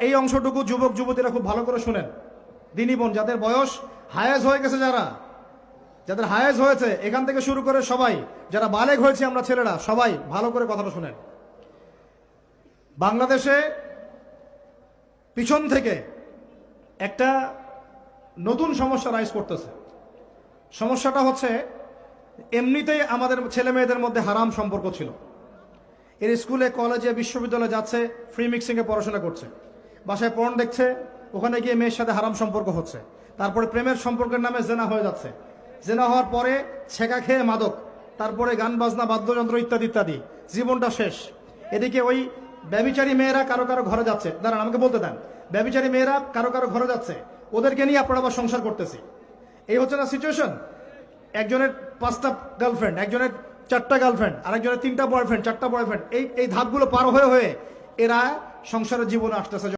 এই অংশটুকু যুবক যুবতীরা খুব ভালো করে শুনেন। দিনী বোন যাদের বয়স হায়েজ হয়ে গেছে, যাদের হায়েজ হয়েছে এখান থেকে শুরু করে সবাই যারা বালেগ হয়েছে আমরা ছেলেরা সবাই ভালো করে কথাটা শুনেন। বাংলাদেশে পিছন থেকে একটা নতুন সমস্যা রাইজ করতেছে। সমস্যাটা হচ্ছে এমনিতেই আমাদের ছেলে মেয়েদের মধ্যে হারাম সম্পর্ক ছিল। এর স্কুলে কলেজে বিশ্ববিদ্যালয়ে যাচ্ছে, ফ্রি মিক্সিংয়ে পড়াশোনা করছে, বাসায় পর্ন দেখছে, ওখানে গিয়ে মেয়ের সাথে হারাম সম্পর্ক হচ্ছে, তারপরে প্রেমের সম্পর্কের নামে জেনা হয়ে যাচ্ছে, জেনা হওয়ার পরে ছেঁকা খেয়ে মাদক, তারপরে গান বাজনা বাদ্যযন্ত্র ইত্যাদি ইত্যাদি, জীবনটা শেষ। এদিকে ওই ব্যভিচারী মেয়েরা কারো কারো ঘরে যাচ্ছে, দাঁড়ান আমাকে বলতে দেন, ব্যভিচারী মেয়েরা কারো কারো ঘরে যাচ্ছে, ওদেরকে নিয়ে আপনারা আবার সংসার করতেছি। এই হচ্ছে না সিচুয়েশন। একজনের 5টা গার্লফ্রেন্ড, একজনের 4টা গার্লফ্রেন্ড, আরেকজনের 3টা বয়ফ্রেন্ড, 4টা বয়ফ্রেন্ড, এই ধাপগুলো পার হয়ে এরা সংসারের জীবনে আসতেছে।